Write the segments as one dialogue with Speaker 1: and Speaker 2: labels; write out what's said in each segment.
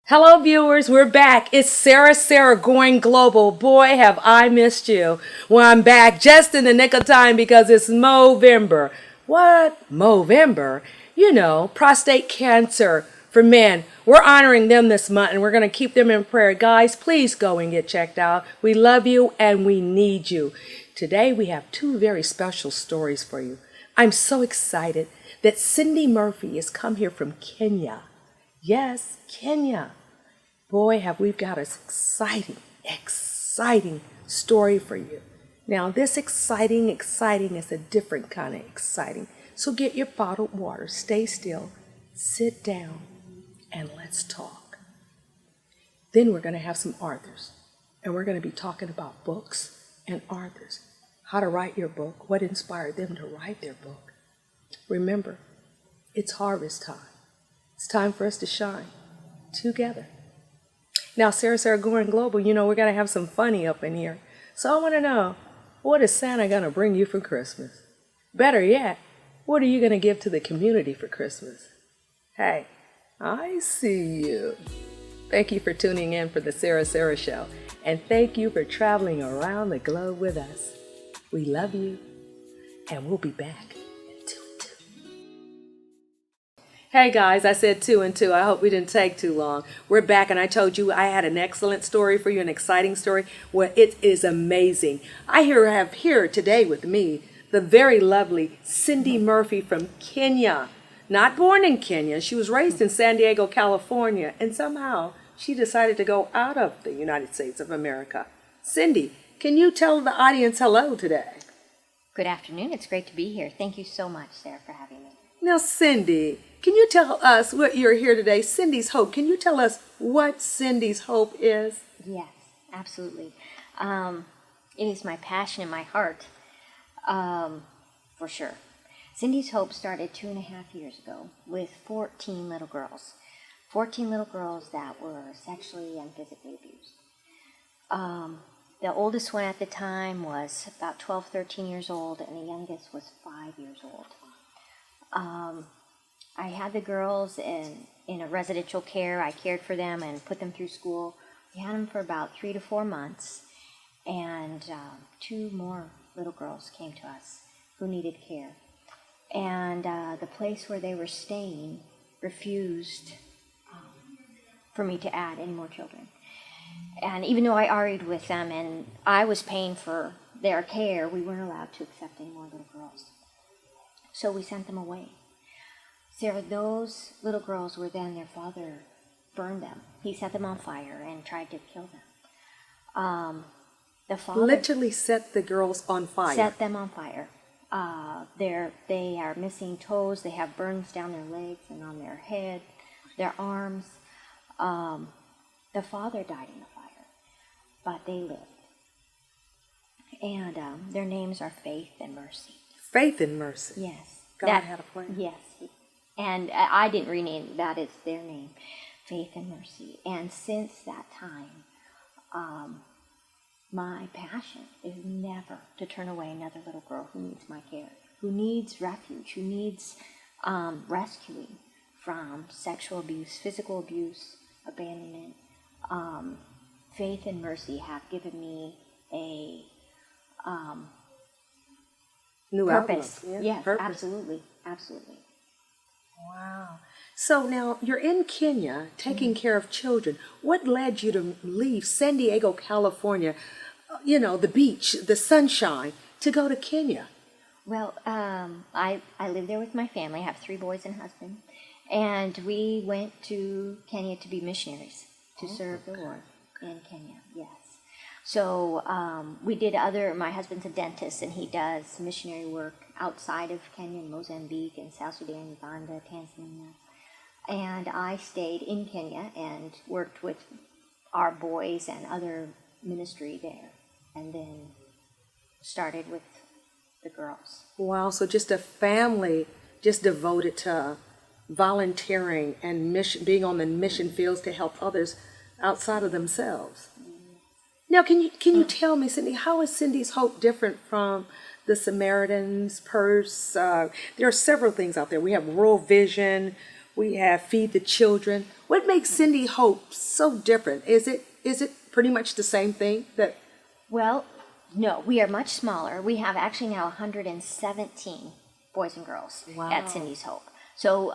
Speaker 1: Hello, viewers. We're back. It's Sara going global. Boy, have I missed you. Well, I'm back just in the nick of time because it's Movember. What? Movember? You know, prostate cancer for men. We're honoring them this month and we're going to keep them in prayer. Guys, please go and get checked out. We love you and we need you. Today, we have two very special stories for you. I'm so excited that Cindy Murphy has come here from Kenya. Yes, Kenya. Boy, have we got an exciting story for you. Now, this exciting is a different kind of exciting. So get your bottled water, stay still, sit down, and let's talk. Then we're going to have some authors, and we're going to be talking about books and authors, how to write your book, what inspired them to write their book. Remember, it's harvest time. It's time for us to shine together. Now, Sara going global, you know, we're going to have some funny up in here. So I want to know, what is Santa going to bring you for Christmas? Better yet, what are you going to give to the community for Christmas? Hey, I see you. Thank you for tuning in for the Sara Show. And thank you for traveling around the globe with us. We love you, and we'll be back. Hey guys, I said 2 and 2. I hope we didn't take too long. We're back and I told you I had an excellent story for you, an exciting story. Well, it is amazing. I have here today with me the very lovely Cindy Murphy from Kenya. Not born in Kenya. She was raised in San Diego, California, and somehow she decided to go out of the United States of America. Cindy, can you tell the audience hello today?
Speaker 2: Good afternoon. It's great to be here. Thank you so much, Sarah, for having me.
Speaker 1: Now, Cindy, can you tell us what you're here today? Cindy's Hope. Can you tell us what Cindy's Hope is?
Speaker 2: Yes, absolutely. It is my passion and my heart, for sure. Cindy's Hope started 2.5 years ago with 14 little girls. 14 little girls that were sexually and physically abused. The oldest one at the time was about 12, 13 years old, and the youngest was 5 years old. I had the girls in a residential care. I cared for them and put them through school. We had them for about 3 to 4 months, and 2 more little girls came to us who needed care. And the place where they were staying refused for me to add any more children. And even though I argued with them and I was paying for their care, we weren't allowed to accept any more little girls. So we sent them away. Sarah, those little girls were then, their father burned them. He set them on fire and tried to kill them. The father
Speaker 1: literally set the girls on fire.
Speaker 2: Set them on fire. They are missing toes. They have burns down their legs and on their head, their arms. The father died in the fire, but they lived. And their names are Faith and Mercy.
Speaker 1: Faith and Mercy.
Speaker 2: Yes.
Speaker 1: God had a plan.
Speaker 2: Yes. And I didn't rename that. It's their name, Faith and Mercy. And since that time, my passion is never to turn away another little girl who needs my care, who needs refuge, who needs rescuing from sexual abuse, physical abuse, abandonment. Faith and Mercy have given me a
Speaker 1: new
Speaker 2: purpose.
Speaker 1: Outlook.
Speaker 2: Yes,
Speaker 1: purpose.
Speaker 2: Absolutely.
Speaker 1: Wow. So now you're in Kenya taking care of children. What led you to leave San Diego, California, the beach, the sunshine, to go to Kenya?
Speaker 2: Well, I live there with my family. I have 3 boys and a husband. And we went to Kenya to be missionaries, to serve the Lord in Kenya, yes. So we did my husband's a dentist, and he does missionary work outside of Kenya, Mozambique, and South Sudan, Uganda, Tanzania. And I stayed in Kenya and worked with our boys and other ministry there, and then started with the girls.
Speaker 1: Wow, so just a family just devoted to volunteering and being on the mission fields to help others outside of themselves. Now, can you tell me, Cindy, how is Cindy's Hope different from the Samaritan's Purse? There are several things out there. We have World Vision. We have Feed the Children. What makes Cindy Hope so different? Is it pretty much the same thing that?
Speaker 2: Well, no, we are much smaller. We have actually now 117 boys and girls at Cindy's Hope. So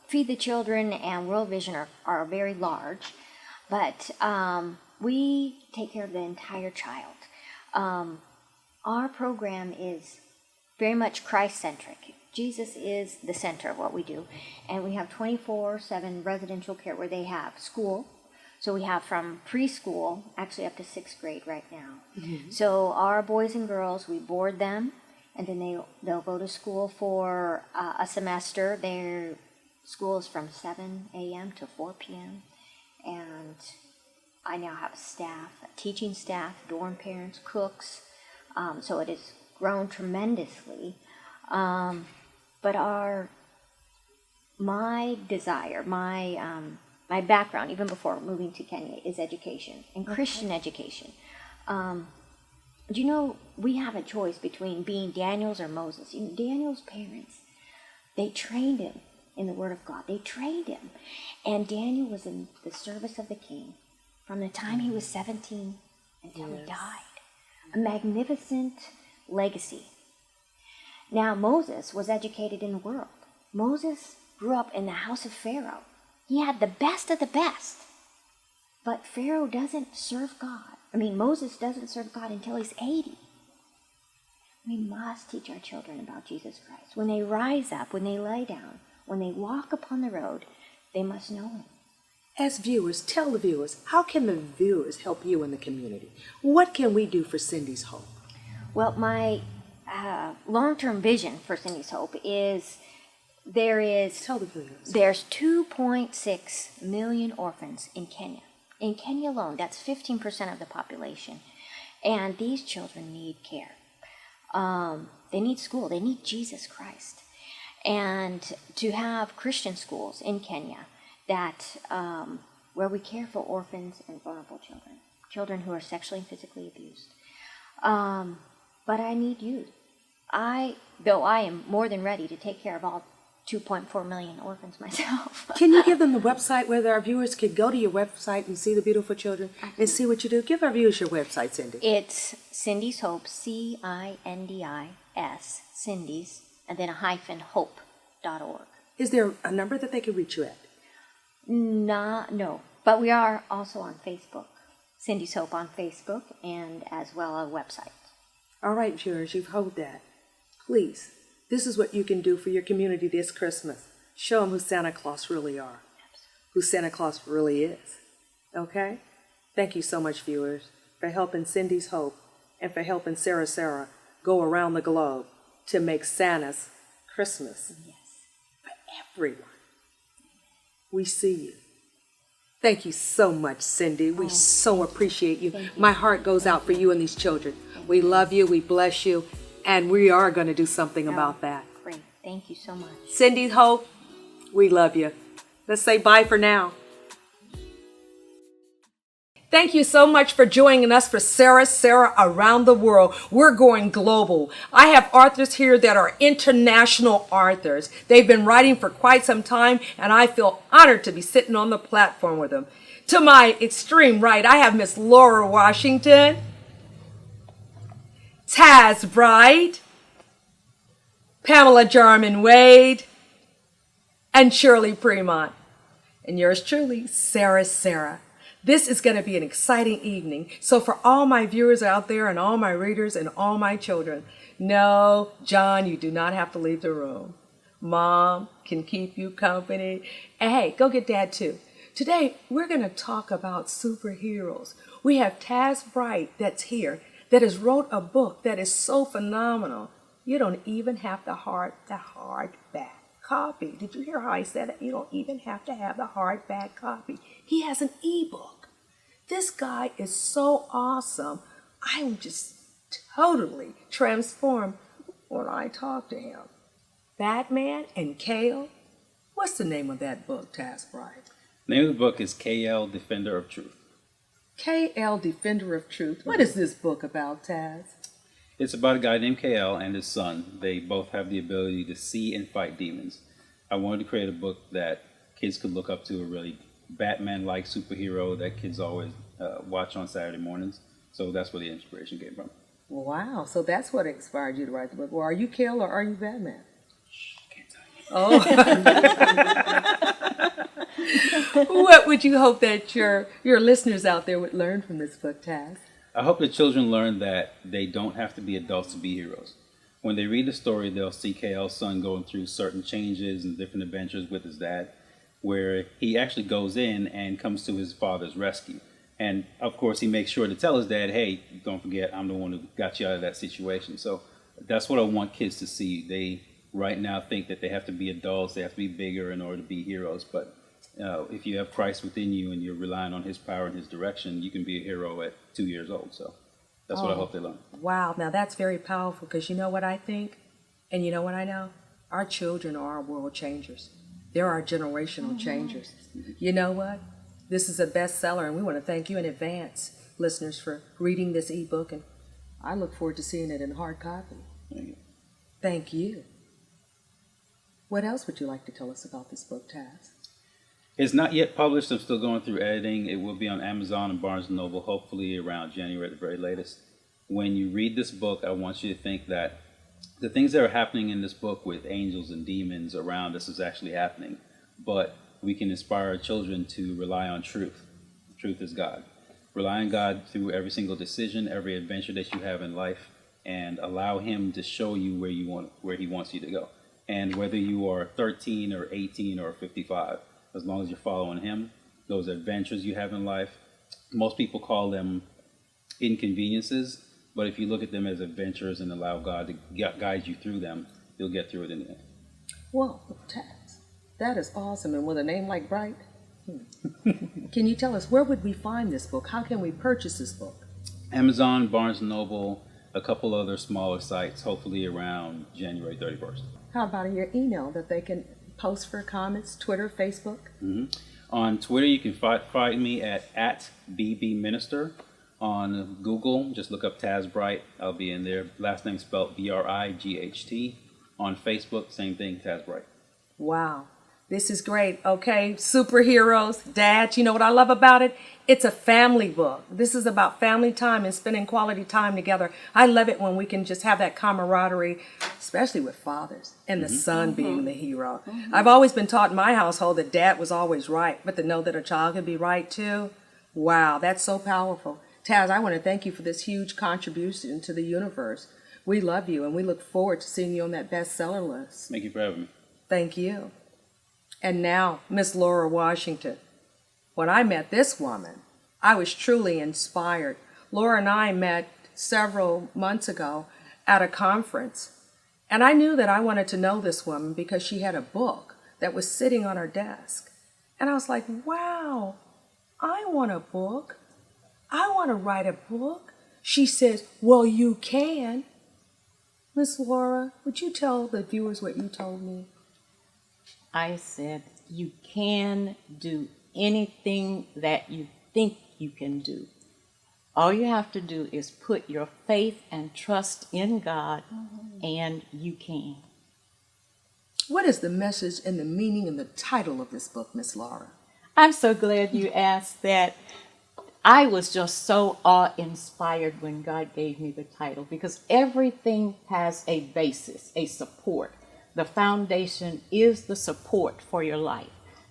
Speaker 2: Feed the Children and World Vision are very large, but we take care of the entire child. Our program is very much Christ-centric. Jesus is the center of what we do. And we have 24/7 residential care where they have school. So we have from preschool, actually up to 6th grade right now. Mm-hmm. So our boys and girls, we board them, and then they'll go to school for a semester. Their school is from 7 a.m. to 4 p.m. And I now have staff, teaching staff, dorm parents, cooks. So it has grown tremendously. But my desire, my background, even before moving to Kenya, is education and Christian education. You know, we have a choice between being Daniel's or Moses. You know, Daniel's parents, they trained him in the Word of God. They trained him. And Daniel was in the service of the king from the time he was 17 until he died. A magnificent legacy. Now, Moses was educated in the world. Moses grew up in the house of Pharaoh. He had the best of the best. But Pharaoh doesn't serve God. Moses doesn't serve God until he's 80. We must teach our children about Jesus Christ. When they rise up, when they lie down, when they walk upon the road, they must know him.
Speaker 1: As viewers, tell the viewers, how can the viewers help you in the community? What can we do for Cindy's Hope?
Speaker 2: Well, my long-term vision for Cindy's Hope is there's 2.6 million orphans in Kenya. In Kenya alone, that's 15% of the population. And these children need care. They need school. They need Jesus Christ. And to have Christian schools in Kenya that where we care for orphans and vulnerable children who are sexually and physically abused. But I need you. Though I am more than ready to take care of all 2.4 million orphans myself.
Speaker 1: Can you give them the website where our viewers could go to your website and see the beautiful children and see what you do? Give our viewers your website, Cindy.
Speaker 2: It's Cindy's Hope, CINDIS, Cindy's, and then -hope.org.
Speaker 1: Is there a number that they can reach you at?
Speaker 2: No, but we are also on Facebook. Cindy's Hope on Facebook and as well a website.
Speaker 1: All right, viewers, you've heard that. Please, this is what you can do for your community this Christmas. Show them who Santa Claus really are, who Santa Claus really is. Okay? Thank you so much, viewers, for helping Cindy's Hope and for helping Sara go around the globe to make Santa's Christmas for everyone. We see you. Thank you so much, Cindy. We so appreciate you. My heart goes out for you and these children. We love you, we bless you, and we are going to do something about that.
Speaker 2: Great. Thank you so much.
Speaker 1: Cindy's Hope, we love you. Let's say bye for now. Thank you so much for joining us for Sara Around the World. We're going global. I have authors here that are international authors. They've been writing for quite some time, and I feel honored to be sitting on the platform with them. To my extreme right, I have Miss Laura Washington, Taz Bright, Pamela Jarman Wade, and Shirley Fremont. And yours truly, Sara. This is going to be an exciting evening. So for all my viewers out there and all my readers and all my children, no, John, you do not have to leave the room. Mom can keep you company. And hey, go get Dad too. Today, we're going to talk about superheroes. We have Taz Bright that's here that has wrote a book that is so phenomenal. You don't even have the hardback copy. Did you hear how I said it? You don't even have to have the hardback copy. He has an ebook. This guy is so awesome. I'm just totally transformed when I talk to him. Batman and Kale. What's the name of that book, Taz Bright?
Speaker 3: The name of the book is KL Defender of Truth.
Speaker 1: KL Defender of Truth. What is this book about, Taz?
Speaker 3: It's about a guy named KL and his son. They both have the ability to see and fight demons. I wanted to create a book that kids could look up to, a really Batman-like superhero that kids always watch on Saturday mornings. So that's where the inspiration came from.
Speaker 4: Wow, so that's what inspired you to write the book. Well, are you Kale or are you Batman?
Speaker 3: Can't tell you.
Speaker 4: Oh. What would you hope that your listeners out there would learn from this book, Taz?
Speaker 3: I hope the children learn that they don't have to be adults to be heroes. When they read the story, they'll see KL's son going through certain changes and different adventures with his dad, where he actually goes in and comes to his father's rescue. And of course, he makes sure to tell his dad, hey, don't forget, I'm the one who got you out of that situation. So that's what I want kids to see. They right now think that they have to be adults, they have to be bigger in order to be heroes. But if you have Christ within you and you're relying on his power and his direction, you can be a hero at 2 years old. So that's what I hope they learn.
Speaker 4: Wow, now that's very powerful, because you know what I think, and you know what I know? Our children are our world changers. They're our generational changers. You know what? This is a bestseller, and we want to thank you in advance, listeners, for reading this ebook, and I look forward to seeing it in hard copy.
Speaker 3: Thank you.
Speaker 4: Thank you. What else would you like to tell us about this book, Taz?
Speaker 3: It's not yet published. I'm still going through editing. It will be on Amazon and Barnes & Noble, hopefully around January at the very latest. When you read this book, I want you to think that the things that are happening in this book with angels and demons around us is actually happening. But we can inspire our children to rely on truth. Truth is God. Rely on God through every single decision, every adventure that you have in life, and allow Him to show you where He wants you to go. And whether you are 13 or 18 or 55, as long as you're following Him, those adventures you have in life, most people call them inconveniences, but if you look at them as adventures and allow God to guide you through them, you'll get through it in the end.
Speaker 4: Well, Taz, that is awesome. And with a name like Bright, can you tell us, where would we find this book? How can we purchase this book?
Speaker 3: Amazon, Barnes & Noble, a couple other smaller sites, hopefully around January 31st.
Speaker 4: How about your email that they can post for comments, Twitter, Facebook?
Speaker 3: On Twitter, you can find me at @bbminister. On Google, just look up Taz Bright. I'll be in there. Last name spelled Bright. On Facebook, same thing, Taz Bright.
Speaker 4: Wow, this is great. Okay, superheroes, dads, you know what I love about it? It's a family book. This is about family time and spending quality time together. I love it when we can just have that camaraderie, especially with fathers and the son being the hero. I've always been taught in my household that dad was always right, but to know that a child can be right too, wow, that's so powerful. Taz, I want to thank you for this huge contribution to the universe. We love you, and we look forward to seeing you on that bestseller list.
Speaker 3: Thank you for having me.
Speaker 4: Thank you. And now, Miss Laura Washington. When I met this woman, I was truly inspired. Laura and I met several months ago at a conference, and I knew that I wanted to know this woman because she had a book that was sitting on her desk. And I was like, wow, I want a book. I want to write a book. She says, well, you can. Miss Laura, would you tell the viewers what you told me?
Speaker 5: I said, you can do anything that you think you can do. All you have to do is put your faith and trust in God, and you can.
Speaker 4: What is the message and the meaning and the title of this book, Miss Laura?
Speaker 5: I'm so glad you asked that. I was just so awe-inspired when God gave me the title, because everything has a basis, a support. The foundation is the support for your life.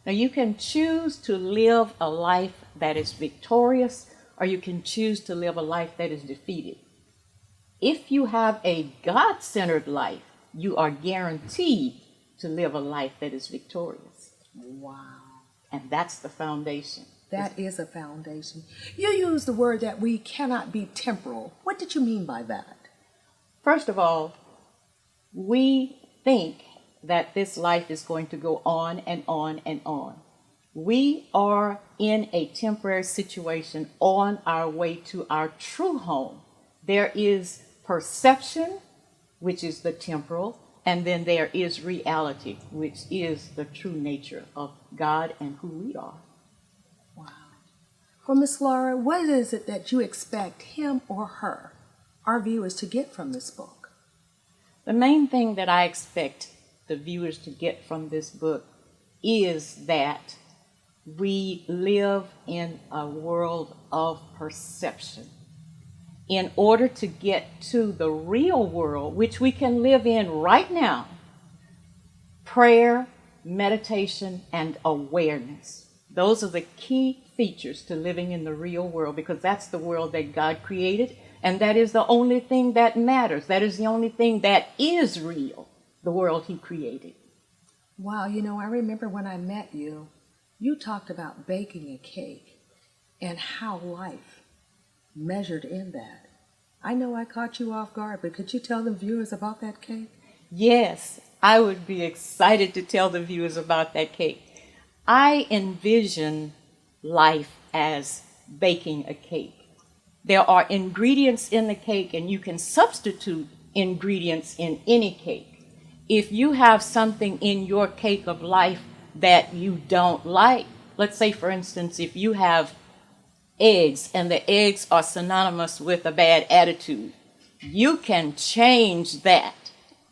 Speaker 5: Now, you can choose to live a life that is victorious, or you can choose to live a life that is defeated. If you have a God-centered life, you are guaranteed to live a life that is victorious.
Speaker 4: Wow.
Speaker 5: And that's the foundation.
Speaker 4: That is a foundation. You used the word that we cannot be temporal. What did you mean by that?
Speaker 5: First of all, we think that this life is going to go on and on and on. We are in a temporary situation on our way to our true home. There is perception, which is the temporal, and then there is reality, which is the true nature of God and who we are.
Speaker 4: Wow. Well, Miss Laura, what is it that you expect him or her, our viewers, to get from this book?
Speaker 5: The main thing that I expect the viewers to get from this book is that we live in a world of perception. In order to get to the real world, which we can live in right now, prayer, meditation, and awareness. Those are the key features to living in the real world, because that's the world that God created, and that is the only thing that matters. That is the only thing that is real, the world He created.
Speaker 4: Wow, I remember when I met you, you talked about baking a cake and how life measured in that. I know I caught you off guard, but could you tell the viewers about that cake?
Speaker 5: Yes, I would be excited to tell the viewers about that cake. I envision life as baking a cake. There are ingredients in the cake, and you can substitute ingredients in any cake. If you have something in your cake of life that you don't like, let's say, for instance, if you have eggs and the eggs are synonymous with a bad attitude, you can change that.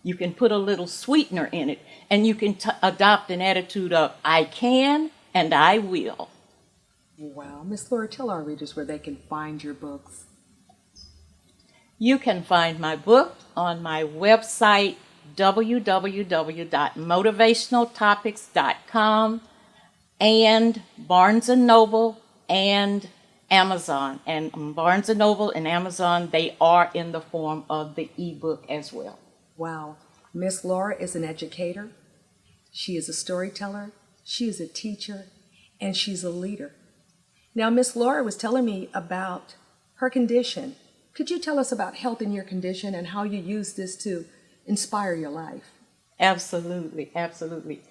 Speaker 5: You can put a little sweetener in it, and you can adopt an attitude of, I can and I will.
Speaker 4: Wow. Miss Laura, tell our readers where they can find your books.
Speaker 5: You can find my book on my website, www.motivationaltopics.com, and Barnes & Noble and Amazon. And Barnes & Noble and Amazon, they are in the form of the ebook as well.
Speaker 4: Wow. Miss Laura is an educator. She is a storyteller. She is a teacher. And she's a leader. Now, Miss Laura was telling me about her condition. Could you tell us about health in your condition and how you use this to inspire your life?
Speaker 5: Absolutely, absolutely.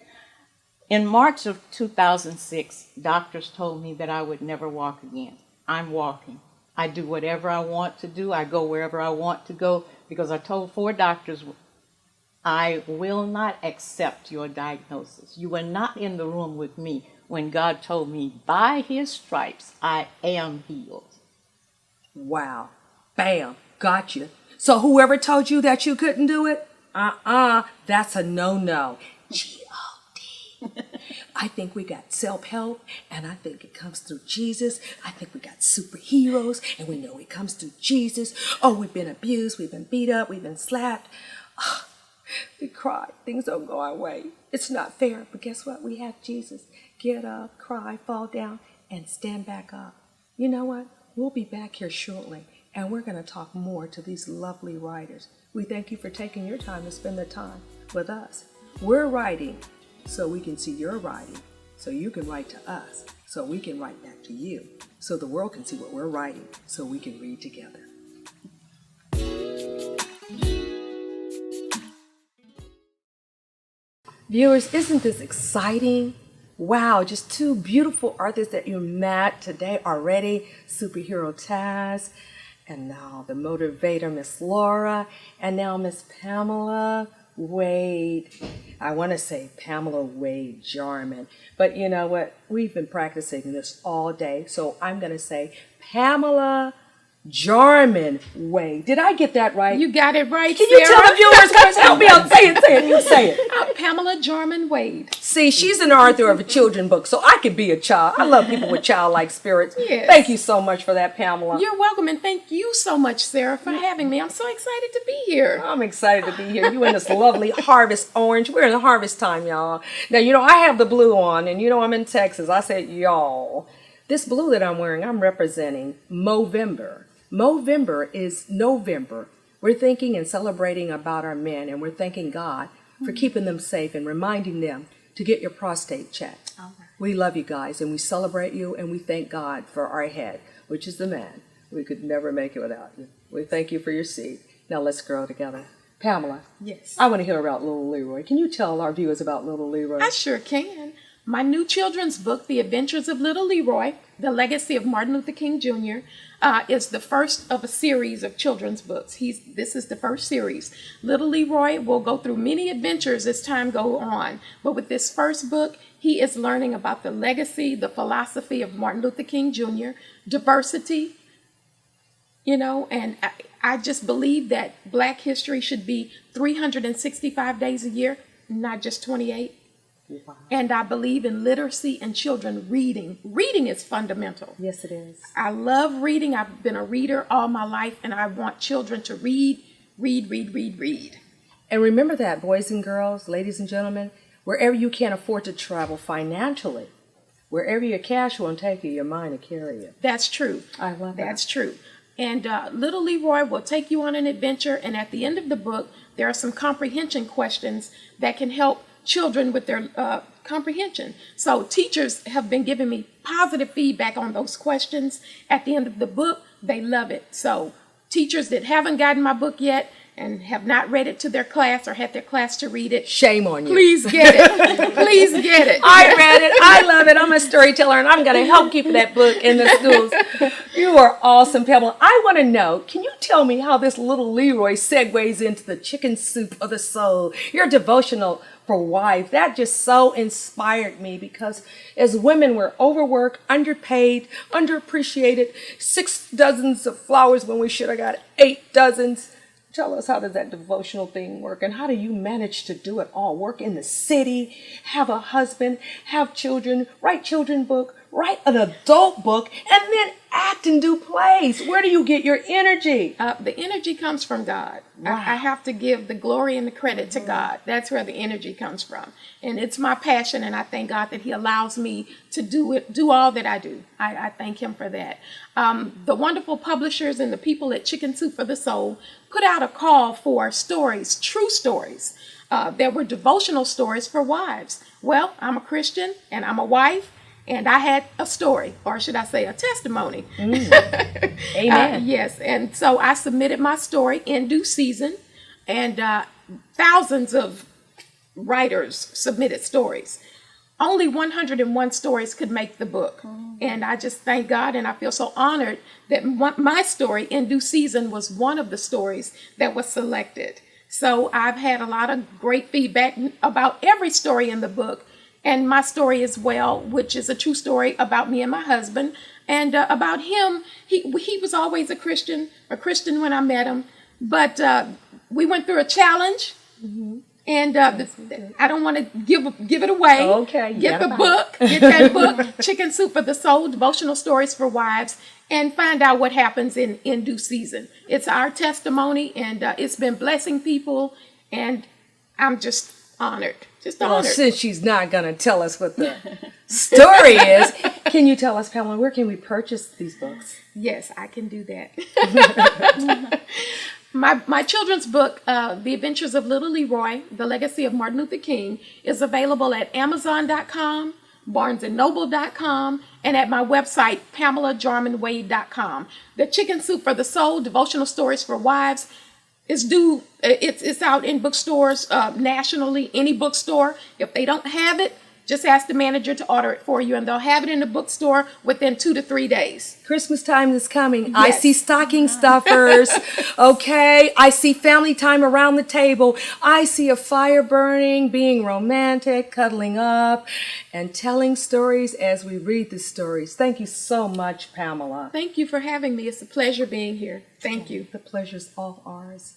Speaker 5: In March of 2006, doctors told me that I would never walk again. I'm walking. I do whatever I want to do. I go wherever I want to go, because I told 4 doctors, I will not accept your diagnosis. You were not in the room with me when God told me, by His stripes, I am healed.
Speaker 4: Wow. Bam. Got you. So whoever told you that you couldn't do it, that's a no-no. G-O-D. I think we got self-help, and I think it comes through Jesus. I think we got superheroes, and we know it comes through Jesus. Oh, we've been abused, we've been beat up, we've been slapped. We cry. Things don't go our way. It's not fair, but guess what? We have Jesus. Get up, cry, fall down, and stand back up. You know what? We'll be back here shortly, and we're going to talk more to these lovely writers. We thank you for taking your time to spend the time with us. We're writing so we can see your writing, so you can write to us, so we can write back to you, so the world can see what we're writing, so we can read together. Viewers, isn't this exciting? Wow, just 2 beautiful artists that you met today already. Superhero Taz, and now the motivator, Miss Laura, and now Miss Pamela Wade. I want to say Pamela Wade Jarman, but you know what? We've been practicing this all day, so I'm going to say Pamela Jarman Wade. Did I get that right?
Speaker 1: You got it right,
Speaker 4: Can
Speaker 1: Sarah.
Speaker 4: you tell the viewers? Guys, help me out. Say it. You say it.
Speaker 1: Pamela Jarman Wade.
Speaker 4: See, she's an author of a children's book, so I could be a child. I love people with childlike spirits.
Speaker 1: Yes.
Speaker 4: Thank you so much for that, Pamela.
Speaker 1: You're welcome, and thank you so much, Sarah, for having me. I'm so excited to be here.
Speaker 4: I'm excited to be here. You in this lovely harvest orange. We're in the harvest time, y'all. Now, I have the blue on, and I'm in Texas. I said, y'all. This blue that I'm wearing, I'm representing Movember. Movember is November. We're thinking and celebrating about our men, and we're thanking God for keeping them safe and reminding them to get your prostate checked.
Speaker 2: All right.
Speaker 4: We love you guys, and we celebrate you, and we thank God for our head, which is the man. We could never make it without you. We thank you for your seed. Now let's grow together. Pamela.
Speaker 1: Yes.
Speaker 4: I want to hear about Little Leroy. Can you tell our viewers about Little Leroy?
Speaker 1: I sure can. My new children's book, The Adventures of Little Leroy, The Legacy of Martin Luther King Jr., is the first of a series of children's books. This is the first series. Little Leroy will go through many adventures as time goes on, but with this first book, he is learning about the legacy, the philosophy of Martin Luther King Jr., diversity, and I just believe that Black history should be 365 days a year,
Speaker 6: not just 28. Wow. And I believe in literacy and children reading. Reading is fundamental.
Speaker 1: Yes, it is.
Speaker 6: I love reading. I've been a reader all my life, and I want children to read.
Speaker 1: And remember that, boys and girls, ladies and gentlemen, wherever you can't afford to travel financially, wherever your cash won't take you, your mind will carry you.
Speaker 6: That's true.
Speaker 1: I love that.
Speaker 6: That's true. And Little Leroy will take you on an adventure, and at the end of the book, there are some comprehension questions that can help children with their comprehension. So teachers have been giving me positive feedback on those questions. At the end of the book, they love it. So teachers that haven't gotten my book yet and have not read it to their class or had their class to read it,
Speaker 1: shame on you.
Speaker 6: Please get it. Please get it.
Speaker 1: I read it. I love it. I'm a storyteller, and I'm going to help keep that book in the schools. You are awesome, Pamela. I want to know, can you tell me how this Little Leroy segues into the chicken soup of the soul, your devotional for wives? That just so inspired me, because as women, we're overworked, underpaid, underappreciated, 6 dozens of flowers when we should have got 8 dozens. Tell us, how does that devotional thing work, and how do you manage to do it all? Work in the city, have a husband, have children, write children's book, write an adult book, and then act and do plays. Where do you get your energy?
Speaker 6: The energy comes from God.
Speaker 1: Wow.
Speaker 6: I have to give the glory and the credit to God. That's where the energy comes from. And it's my passion, and I thank God that He allows me to do all that I do. I thank Him for that. The wonderful publishers and the people at Chicken Soup for the Soul put out a call for stories, true stories. There were devotional stories for wives. Well, I'm a Christian, and I'm a wife, and I had a story, or should I say a testimony.
Speaker 1: Amen.
Speaker 6: Yes, and so I submitted my story in due season, and thousands of writers submitted stories. Only 101 stories could make the book. And I just thank God, and I feel so honored that my story, In Due Season, was one of the stories that was selected. So I've had a lot of great feedback about every story in the book, and my story as well, which is a true story about me and my husband. And about him, he was always a Christian when I met him, but we went through a challenge. And I don't want to give it away.
Speaker 1: Okay.
Speaker 6: Get the book. Get that book, Chicken Soup for the Soul, Devotional Stories for Wives, and find out what happens in due season. It's our testimony, and it's been blessing people, and I'm just honored. Just honored.
Speaker 1: Well, since she's not going to tell us what the story is, can you tell us, Pamela, where can we purchase these books?
Speaker 6: Yes, I can do that. My children's book, The Adventures of Little Leroy, The Legacy of Martin Luther King, is available at Amazon.com, BarnesandNoble.com, and at my website, PamelaJarmanWade.com. The Chicken Soup for the Soul, Devotional Stories for Wives, it's out in bookstores nationally, any bookstore. If they don't have it, just ask the manager to order it for you, and they'll have it in the bookstore within 2 to 3 days.
Speaker 1: Christmas time is coming.
Speaker 6: Yes.
Speaker 1: I see stocking stuffers. Okay. I see family time around the table. I see a fire burning, being romantic, cuddling up, and telling stories as we read the stories. Thank you so much, Pamela.
Speaker 6: Thank you for having me. It's a pleasure being here. Thank you.
Speaker 1: The pleasure's all ours.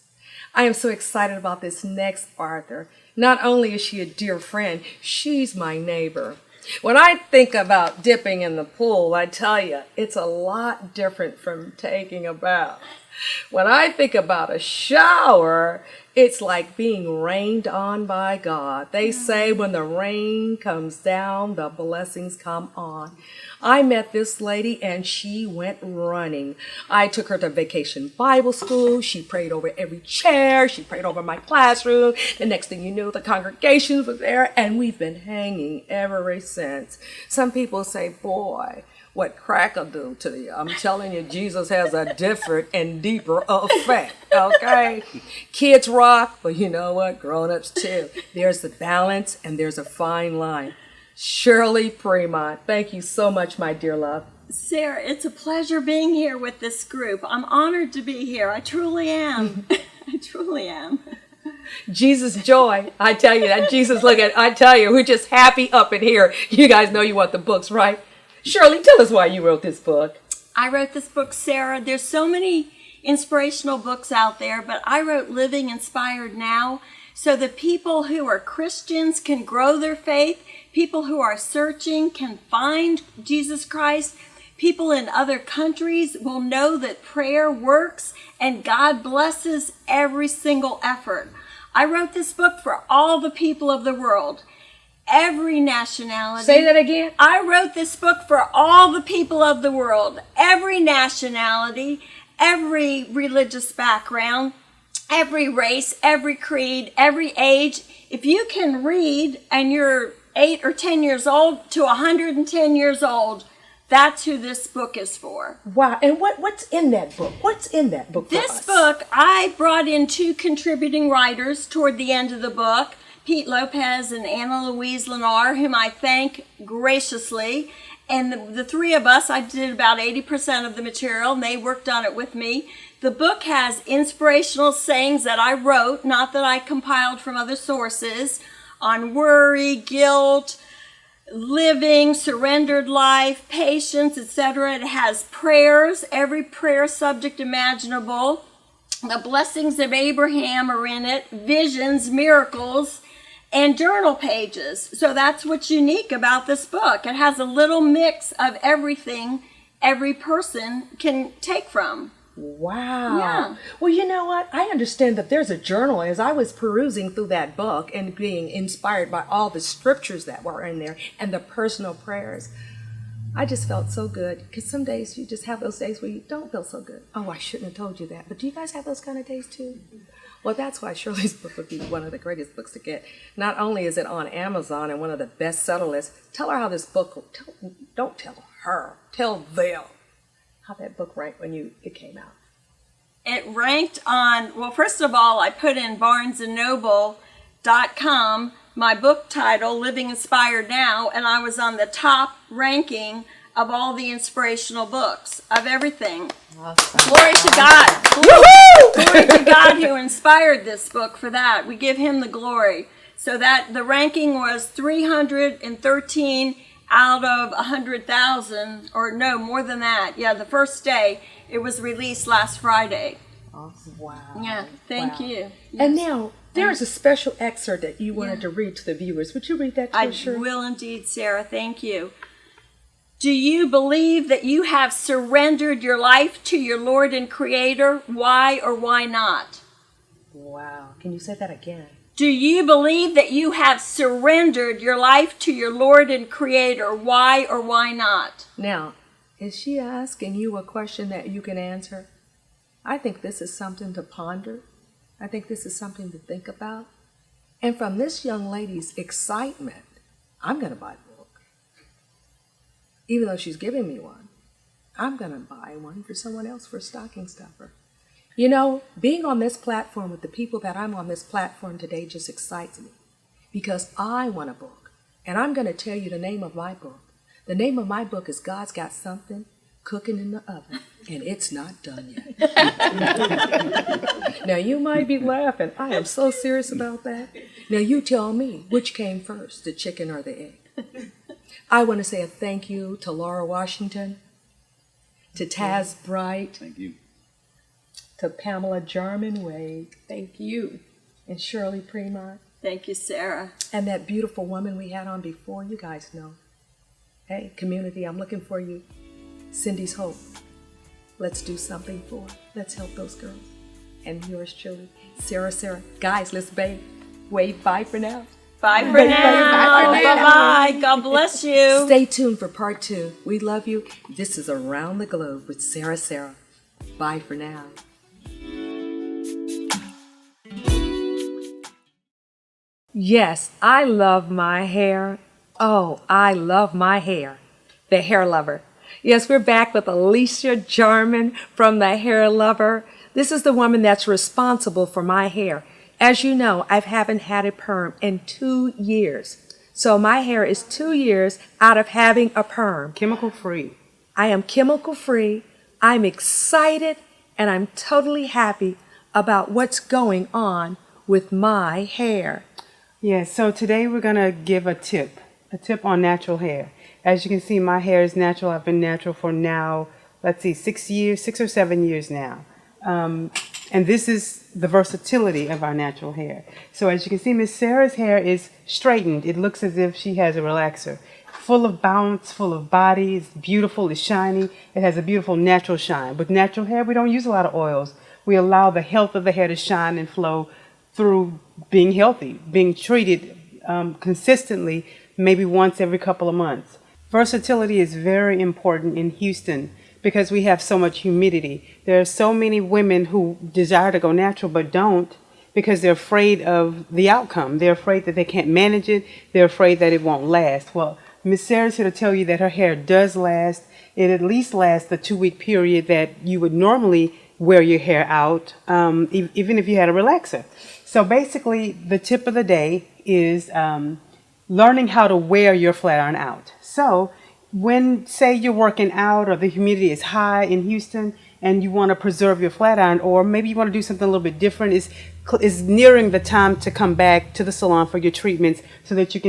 Speaker 1: I am so excited about this next author. Not only is she a dear friend, she's my neighbor. When I think about dipping in the pool, I tell you, it's a lot different from taking a bath. When I think about a shower, it's like being rained on by God. They say when the rain comes down, the blessings come on. I met this lady and she went running. I took her to Vacation Bible School. She prayed over every chair. She prayed over my classroom. The next thing you knew, the congregation was there, and we've been hanging ever since. Some people say, boy, what crack will do to you. I'm telling you, Jesus has a different and deeper effect, okay? Kids rock, but you know what? Grown-ups too. There's the balance and there's a fine line. Shirley Fremont, thank you so much, my dear love.
Speaker 7: Sarah, it's a pleasure being here with this group. I'm honored to be here. I truly am. I truly am.
Speaker 1: Jesus joy. I tell you that Jesus I tell you, we're just happy up in here. You guys know you want the books, right? Shirley, tell us why you wrote this book.
Speaker 7: I wrote this book, Sarah. There's so many inspirational books out there, but I wrote Living Inspired Now so that people who are Christians can grow their faith, people who are searching can find Jesus Christ, people in other countries will know that prayer works and God blesses every single effort. I wrote this book for all the people of the world, every nationality.
Speaker 1: Say that again.
Speaker 7: I wrote this book for all the people of the world, every nationality, every religious background, every race, every creed, every age. If you can read and you're 8 or 10 years old to 110 years old, that's who this book is for.
Speaker 1: Wow. And what's in that book? What's in that book for
Speaker 7: This
Speaker 1: us?
Speaker 7: book, I brought in 2 contributing writers toward the end of the book, Pete Lopez and Anna Louise Lennar, whom I thank graciously. And the 3 of us, I did about 80% of the material, and they worked on it with me. The book has inspirational sayings that I wrote, not that I compiled from other sources, on worry, guilt, living, surrendered life, patience, etc. It has prayers, every prayer subject imaginable. The blessings of Abraham are in it, visions, miracles, and journal pages. So that's what's unique about this book. It has a little mix of everything every person can take from.
Speaker 1: Wow.
Speaker 7: Yeah.
Speaker 1: Well, you know what? I understand that there's a journal. As I was perusing through that book and being inspired by all the scriptures that were in there and the personal prayers, I just felt so good. Because some days you just have those days where you don't feel so good. Oh, I shouldn't have told you that. But do you guys have those kind of days too? Well, that's why Shirley's book would be one of the greatest books to get. Not only is it on Amazon and one of the bestseller lists, tell her how this book, don't tell her, tell them how that book ranked when it came out.
Speaker 7: It ranked on, well, first of all, I put in barnesandnoble.com my book title, Living Inspired Now, and I was on the top ranking of all the inspirational books, of everything. Awesome. Glory to God. Glory to God who inspired this book for that. We give him the glory. So that the ranking was 313 out of 100,000, or no, more than that. Yeah, the first day. It was released last Friday.
Speaker 1: Awesome. Wow.
Speaker 7: Yeah, thank you.
Speaker 1: And now, there's a special excerpt that you wanted to read to the viewers. Would you read that to
Speaker 7: I
Speaker 1: us, Shirley?
Speaker 7: will indeed, Sarah. Thank you. Do you believe that you have surrendered your life to your Lord and Creator? Why or why not?
Speaker 1: Wow. Can you say that again?
Speaker 7: Do you believe that you have surrendered your life to your Lord and Creator? Why or why not?
Speaker 1: Now, is she asking you a question that you can answer? I think this is something to ponder. I think this is something to think about. And from this young lady's excitement, I'm going to buy the book. Even though she's giving me one, I'm going to buy one for someone else for a stocking stuffer. You know, being on this platform with the people that I'm on this platform today just excites me because I want a book. And I'm going to tell you the name of my book. The name of my book is God's Got Something Cooking in the Oven, and it's not done yet. Now, you might be laughing. I am so serious about that. Now, you tell me, which came first, the chicken or the egg? I want to say a thank you to Laura Washington, to Taz Bright,
Speaker 3: Thank you.
Speaker 1: to Pamela Jarman Wade,
Speaker 6: Thank you.
Speaker 1: and Shirley Premont,
Speaker 7: Thank you, Sarah.
Speaker 1: and that beautiful woman we had on before. You guys know. Hey, community, I'm looking for you. Cindy's Hope. Let's do something for her. Let's help those girls. And yours truly, Sara. Guys, let's wave bye for now.
Speaker 7: Bye for now. Bye-bye. God bless you.
Speaker 1: Stay tuned for part 2. We love you. This is Around the Globe with Sara. Bye for now. Yes, I love my hair. Oh, I love my hair. The Hair Lover. Yes, we're back with Alicia Jarman from The Hair Lover. This is the woman that's responsible for my hair. As you know, I haven't had a perm in 2 years. So my hair is 2 years out of having a perm.
Speaker 8: Chemical free.
Speaker 1: I am chemical free. I'm excited and I'm totally happy about what's going on with my hair.
Speaker 8: Yes, so today we're going to give a tip on natural hair. As you can see, my hair is natural. I've been natural for now, 6 or 7 years now. And this is the versatility of our natural hair. So as you can see, Miss Sarah's hair is straightened. It looks as if she has a relaxer. Full of bounce, full of body, it's beautiful, it's shiny. It has a beautiful natural shine. With natural hair, we don't use a lot of oils. We allow the health of the hair to shine and flow through being healthy, being treated consistently, maybe once every couple of months. Versatility is very important in Houston because we have so much humidity. There are so many women who desire to go natural but don't because they're afraid of the outcome. They're afraid that they can't manage it. They're afraid that it won't last. Well, Miss Sarah's here to tell you that her hair does last. It at least lasts the 2-week period that you would normally wear your hair out, even if you had a relaxer. So basically, the tip of the day is learning how to wear your flat iron out. So when, say, you're working out or the humidity is high in Houston and you want to preserve your flat iron, or maybe you want to do something a little bit different, is nearing the time to come back to the salon for your treatments so that you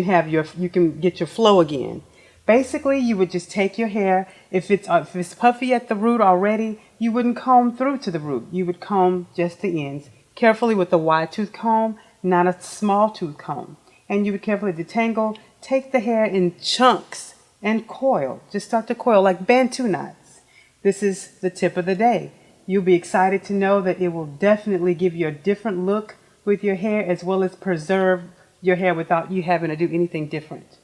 Speaker 8: can get your flow again. Basically, you would just take your hair. If it's puffy at the root already, you wouldn't comb through to the root. You would comb just the ends, carefully with a wide tooth comb, not a small tooth comb. And you would carefully detangle, take the hair in chunks and coil. Just start to coil like Bantu knots. This is the tip of the day. You'll be excited to know that it will definitely give you a different look with your hair as well as preserve your hair without you having to do anything different.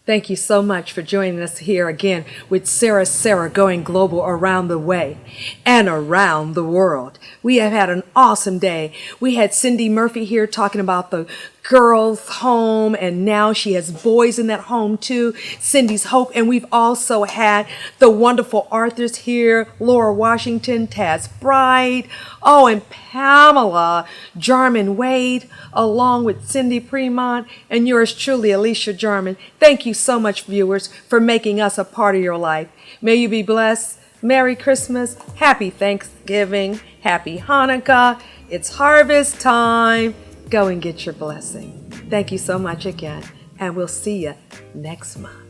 Speaker 1: Thank you so much for joining us here again with Sara going global around the way and around the world. We have had an awesome day. We had Cindy Murphy here talking about the girls' home, and now she has boys in that home too, Cindy's Hope. And we've also had the wonderful Arthurs here, Laura Washington, Taz Bride, and Pamela Jarman Wade, along with Cindy Premont, and yours truly, Alicia Jarman. Thank you so much, viewers, for making us a part of your life. May you be blessed. Merry Christmas, Happy Thanksgiving, Happy Hanukkah. It's harvest time. Go and get your blessing. Thank you so much again, and we'll see you next month.